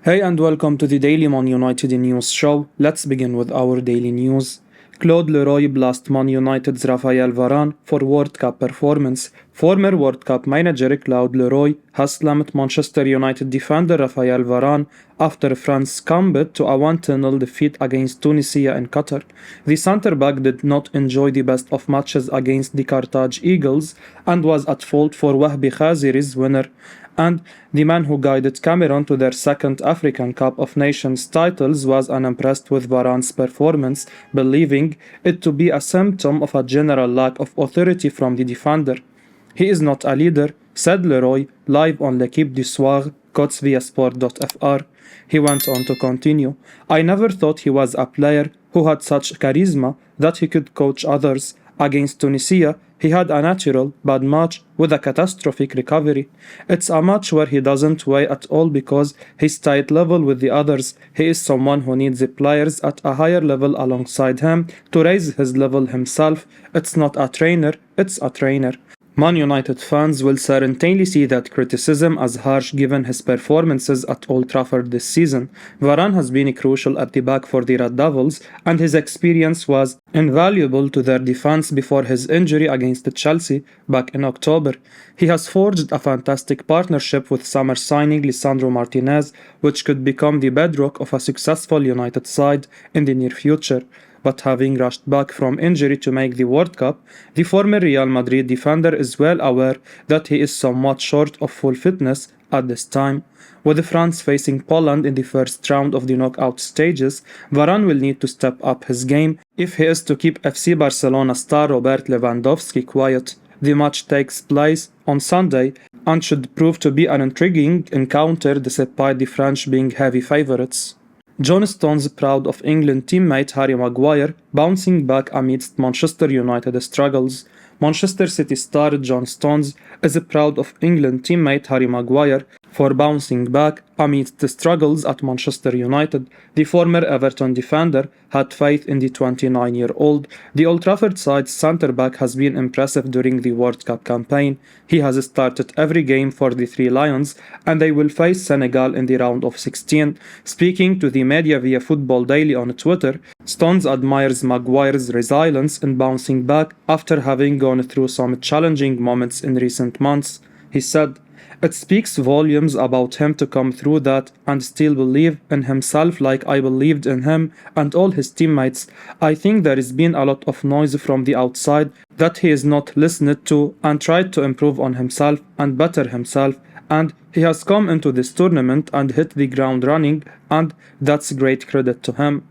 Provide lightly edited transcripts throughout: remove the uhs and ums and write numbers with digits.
Hey and welcome to the Daily Man United News Show. Let's begin with our daily news. Claude Le Roy blasts Man United's Raphael Varane for World Cup performance. Former World Cup manager Claude Le Roy has slammed Manchester United defender Raphael Varane after France succumbed to a 1-0 defeat against Tunisia in Qatar. The centre-back did not enjoy the best of matches against the Carthage Eagles and was at fault for Wahbi Khaziri's winner, and the man who guided Cameroon to their second African Cup of Nations titles was unimpressed with Varane's performance, believing it to be a symptom of a general lack of authority from the defender. "He is not a leader," said Le Roy live on L'Equipe du Soir, quotes via sport.fr. He went on to continue, "I never thought he was a player who had such charisma that he could coach others. Against Tunisia, he had a natural bad match with a catastrophic recovery. It's a match where he doesn't weigh at all because he's tight level with the others. He is someone who needs the players at a higher level alongside him to raise his level himself. It's not a trainer, it's a trainer." Man United fans will certainly see that criticism as harsh given his performances at Old Trafford this season. Varane has been crucial at the back for the Red Devils, and his experience was invaluable to their defense before his injury against Chelsea back in October. He has forged a fantastic partnership with summer signing Lisandro Martinez, which could become the bedrock of a successful United side in the near future. But having rushed back from injury to make the World Cup, the former Real Madrid defender is well aware that he is somewhat short of full fitness at this time. With France facing Poland in the first round of the knockout stages, Varane will need to step up his game if he is to keep FC Barcelona star Robert Lewandowski quiet. The match takes place on Sunday and should prove to be an intriguing encounter despite the French being heavy favourites. John Stones proud of England teammate Harry Maguire bouncing back amidst Manchester United struggles. Manchester City star John Stones is proud of England teammate Harry Maguire for bouncing back amidst the struggles at Manchester United. The former Everton defender had faith in the 29-year-old. The Old Trafford side's centre-back has been impressive during the World Cup campaign. He has started every game for the Three Lions, and they will face Senegal in the round of 16. Speaking to the media via Football Daily on Twitter, Stones admires Maguire's resilience in bouncing back after having gone through some challenging moments in recent months. He said, "It speaks volumes about him to come through that and still believe in himself like I believed in him and all his teammates. I think there has been a lot of noise from the outside that he is not listened to and tried to improve on himself and better himself, and he has come into this tournament and hit the ground running, and that's great credit to him."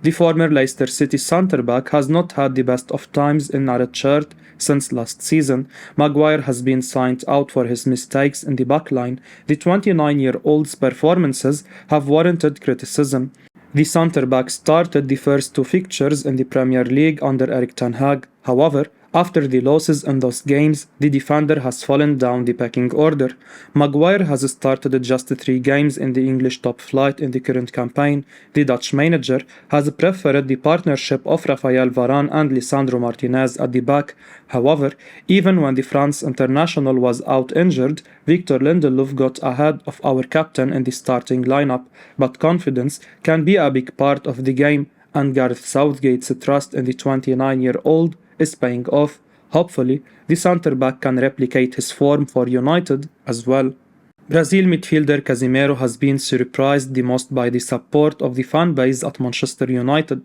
The former Leicester City centre-back has not had the best of times in a red shirt since last season. Maguire has been signed out for his mistakes in the backline. The 29-year-old's performances have warranted criticism. The centre-back started the first two fixtures in the Premier League under Erik ten Hag. However, after the losses in those games, the defender has fallen down the pecking order. Maguire has started just 3 games in the English top flight in the current campaign. The Dutch manager has preferred the partnership of Raphael Varane and Lisandro Martinez at the back. However, even when the France international was out injured, Victor Lindelof got ahead of our captain in the starting lineup. But confidence can be a big part of the game, and Gareth Southgate's trust in the 29-year-old is paying off. Hopefully, the centre-back can replicate his form for United as well. Brazil midfielder Casemiro has been surprised the most by the support of the fanbase at Manchester United.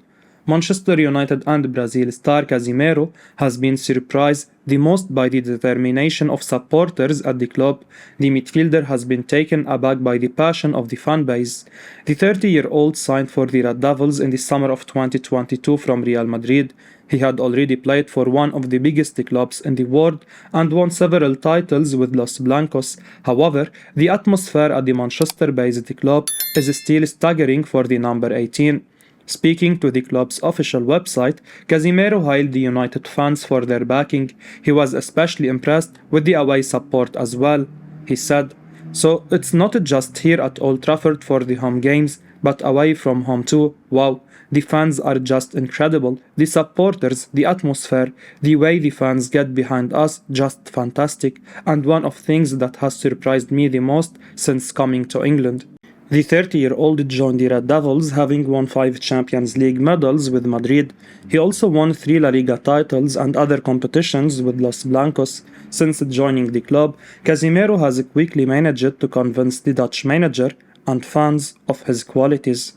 Manchester United and Brazil star Casemiro has been surprised the most by the determination of supporters at the club. The midfielder has been taken aback by the passion of the fanbase. The 30-year-old signed for the Red Devils in the summer of 2022 from Real Madrid. He had already played for one of the biggest clubs in the world and won several titles with Los Blancos. However, the atmosphere at the Manchester-based club is still staggering for the number 18. Speaking to the club's official website, Casemiro hailed the United fans for their backing. He was especially impressed with the away support as well. He said, "So it's not just here at Old Trafford for the home games, but away from home too. Wow, the fans are just incredible. The supporters, the atmosphere, the way the fans get behind us, just fantastic. And one of the things that has surprised me the most since coming to England." The 30-year-old joined the Red Devils, having won 5 Champions League medals with Madrid. He also won 3 La Liga titles and other competitions with Los Blancos. Since joining the club, Casemiro has quickly managed to convince the Dutch manager and fans of his qualities.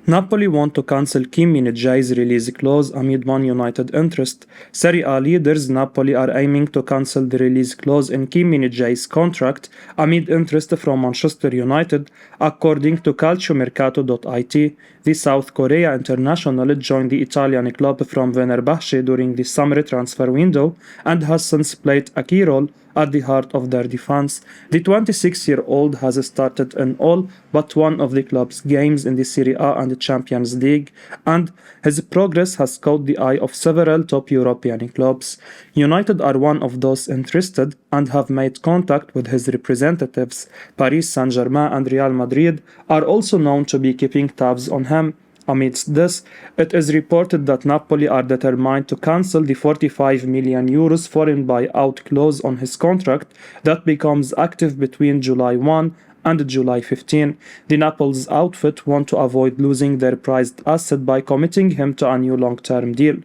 Napoli want to cancel Kim Min-jae's release clause amid Man United interest. Serie A leaders Napoli are aiming to cancel the release clause in Kim Min-jae's contract amid interest from Manchester United, according to calciomercato.it. The South Korea international joined the Italian club from Fenerbahce during the summer transfer window and has since played a key role at the heart of their defense. The 26-year-old has started in all but one of the club's games in the Serie A and the Champions League, and his progress has caught the eye of several top European clubs. United are one of those interested and have made contact with his representatives. Paris Saint-Germain and Real Madrid are also known to be keeping tabs on him. Amidst this, it is reported that Napoli are determined to cancel the €45 million foreign buyout clause on his contract that becomes active between July 1 and July 15. The Naples outfit want to avoid losing their prized asset by committing him to a new long-term deal.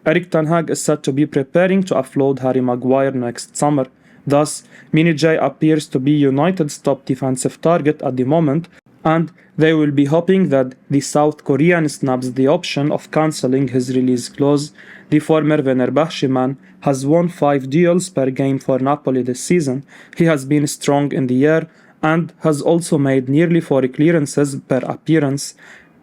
Erik ten Hag is said to be preparing to offload Harry Maguire next summer. Thus, Min-jae appears to be United's top defensive target at the moment, and they will be hoping that the South Korean snaps the option of cancelling his release clause. The former Fenerbahce man has won 5 duels per game for Napoli this season. He has been strong in the air and has also made nearly 4 clearances per appearance.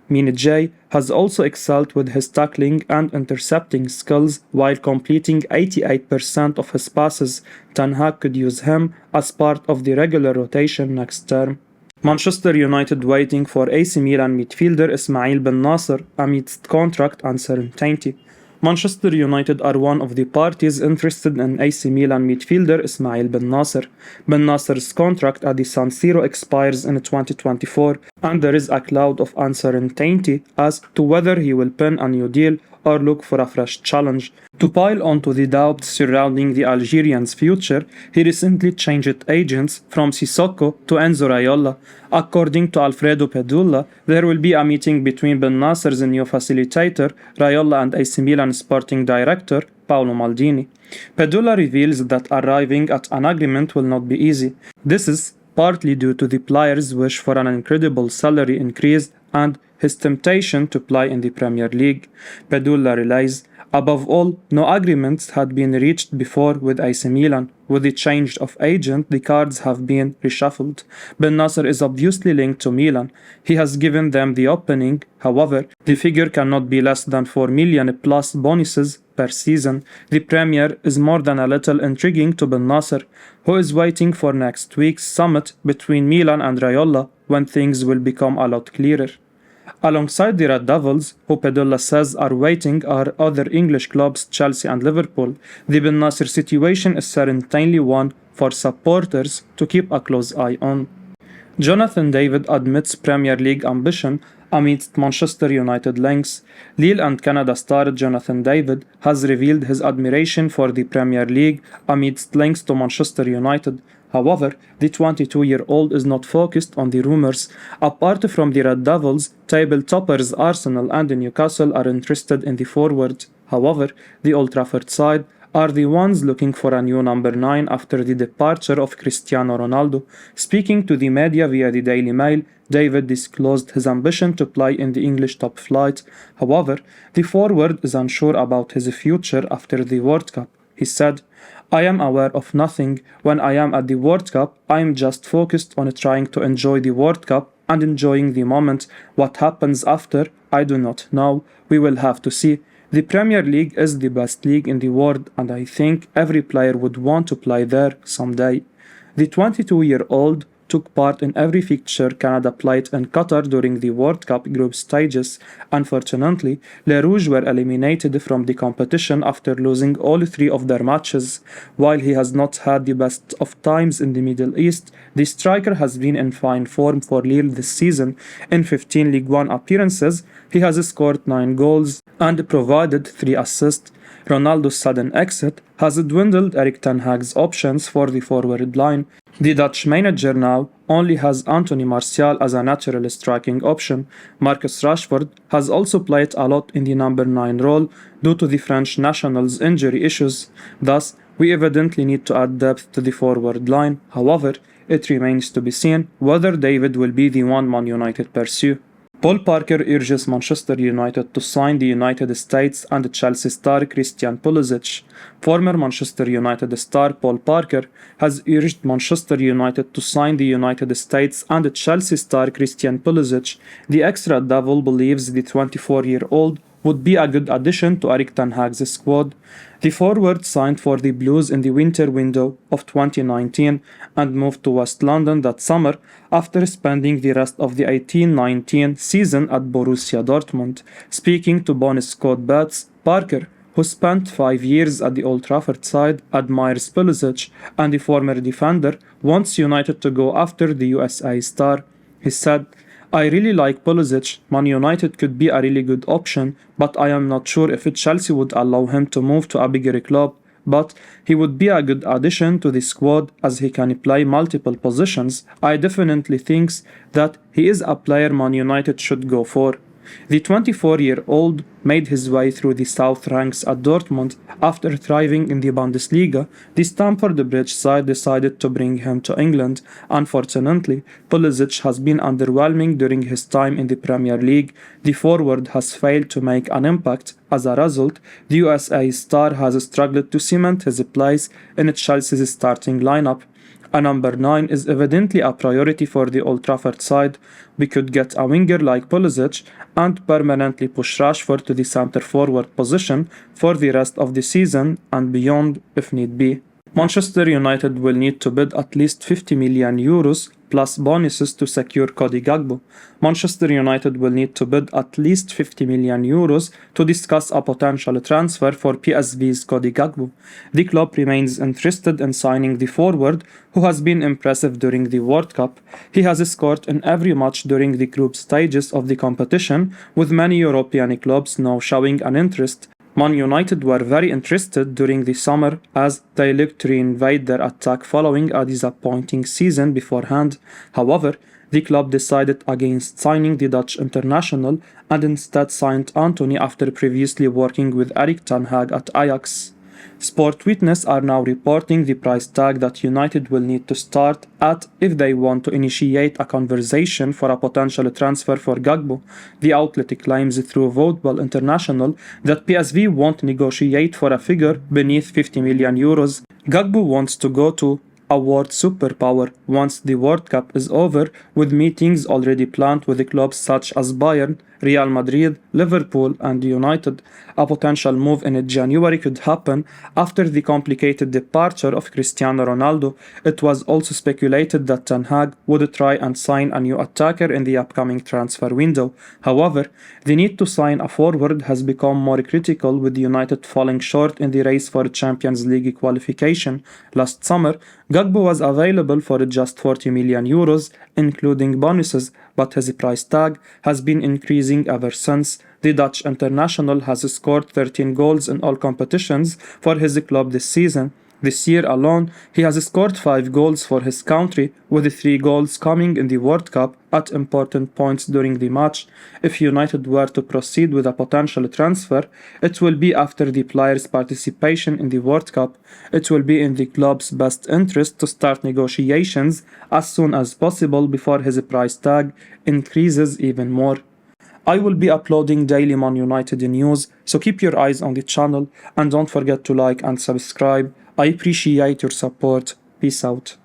Min-jae has also excelled with his tackling and intercepting skills while completing 88% of his passes. Ten Hag could use him as part of the regular rotation next term. Manchester United waiting for AC Milan midfielder Ismail Bennacer amidst contract uncertainty. Manchester United are one of the parties interested in AC Milan midfielder Ismail Bennacer. Bennacer's contract at the San Siro expires in 2024, and there is a cloud of uncertainty as to whether he will pen a new deal or look for a fresh challenge. To pile onto the doubts surrounding the Algerian's future, he recently changed agents from Sissoko to Enzo Raiola. According to Alfredo Pedulla, there will be a meeting between Bennacer's new facilitator, Raiola, and AC Milan sporting director, Paolo Maldini. Pedulla reveals that arriving at an agreement will not be easy. This is partly due to the player's wish for an incredible salary increase and his temptation to play in the Premier League. Pedulla relies, above all, no agreements had been reached before with AC Milan. With the change of agent, the cards have been reshuffled. Bennacer is obviously linked to Milan. He has given them the opening. However, the figure cannot be less than 4 million plus bonuses per season. The Premier is more than a little intriguing to Bennacer, who is waiting for next week's summit between Milan and Raiola when things will become a lot clearer. Alongside the Red Devils, who Pedulla says are waiting, are other English clubs Chelsea and Liverpool. The Bennacer situation is certainly one for supporters to keep a close eye on. Jonathan David admits Premier League ambition amidst Manchester United links. Lille and Canada star Jonathan David has revealed his admiration for the Premier League amidst links to Manchester United. However, the 22-year-old is not focused on the rumours. Apart from the Red Devils, table toppers Arsenal and Newcastle are interested in the forward. However, the Old Trafford side are the ones looking for a new number 9 after the departure of Cristiano Ronaldo. Speaking to the media via the Daily Mail, David disclosed his ambition to play in the English top flight. However, the forward is unsure about his future after the World Cup. He said, "I am aware of nothing. When I am at the World Cup, I am just focused on trying to enjoy the World Cup and enjoying the moment. What happens after, I do not know. We will have to see. The Premier League is the best league in the world, and I think every player would want to play there someday." The 22-year-old took part in every fixture Canada played in Qatar during the World Cup group stages. Unfortunately, Les Rouges were eliminated from the competition after losing all 3 of their matches. While he has not had the best of times in the Middle East, the striker has been in fine form for Lille this season. In 15 League One appearances, he has scored 9 goals and provided 3 assists. Ronaldo's sudden exit has dwindled Erik ten Hag's options for the forward line. The Dutch manager now only has Anthony Martial as a natural striking option. Marcus Rashford has also played a lot in the number 9 role due to the French national's injury issues. Thus, we evidently need to add depth to the forward line. However, it remains to be seen whether David will be the one Man United pursue. Paul Parker urges Manchester United to sign the United States and Chelsea star Christian Pulisic. Former Manchester United star Paul Parker has urged Manchester United to sign the United States and Chelsea star Christian Pulisic. The Extra Devil believes the 24-year-old would be a good addition to Erik ten Hag's squad. The forward signed for the Blues in the winter window of 2019 and moved to West London that summer after spending the rest of the 18-19 season at Borussia Dortmund. Speaking to Bonus Scott Betts, Parker, who spent 5 years at the Old Trafford side, admires Pulisic, and the former defender wants United to go after the USA star. He said, "I really like Pulisic. Man United could be a really good option, but I am not sure if Chelsea would allow him to move to a bigger club. But he would be a good addition to the squad as he can play multiple positions. I definitely think that he is a player Man United should go for." The 24-year-old made his way through the South ranks at Dortmund after thriving in the Bundesliga. The Stamford Bridge side decided to bring him to England. Unfortunately, Pulisic has been underwhelming during his time in the Premier League. The forward has failed to make an impact. As a result, the USA star has struggled to cement his place in Chelsea's starting lineup. A number 9 is evidently a priority for the Old Trafford side. We could get a winger like Pulisic and permanently push Rashford to the centre forward position for the rest of the season and beyond if need be. Manchester United will need to bid at least €50 million plus bonuses to secure Cody Gakpo. Manchester United will need to bid at least €50 million to discuss a potential transfer for PSV's Cody Gakpo. The club remains interested in signing the forward, who has been impressive during the World Cup. He has scored in every match during the group stages of the competition, with many European clubs now showing an interest. Man United were very interested during the summer as they looked to reinvade their attack following a disappointing season beforehand. However, the club decided against signing the Dutch international and instead signed Antony after previously working with Erik ten Hag at Ajax. Sport Witness are now reporting the price tag that United will need to start at if they want to initiate a conversation for a potential transfer for Gakpo. The outlet claims through Voteball International that PSV won't negotiate for a figure beneath €50 million. Gakpo wants to go to a world superpower once the World Cup is over, with meetings already planned with clubs such as Bayern, Real Madrid, Liverpool and United. A potential move in January could happen after the complicated departure of Cristiano Ronaldo. It was also speculated that Ten Hag would try and sign a new attacker in the upcoming transfer window. However, the need to sign a forward has become more critical, with United falling short in the race for Champions League qualification. Last summer, Gakpo was available for just €40 million, including bonuses, but his price tag has been increasing ever since. The Dutch international has scored 13 goals in all competitions for his club this season. This year alone, he has scored 5 goals for his country, with 3 goals coming in the World Cup at important points during the match. If United were to proceed with a potential transfer, it will be after the player's participation in the World Cup. It will be in the club's best interest to start negotiations as soon as possible before his price tag increases even more. I will be uploading daily Man United news, so keep your eyes on the channel and don't forget to like and subscribe. I appreciate your support. Peace out.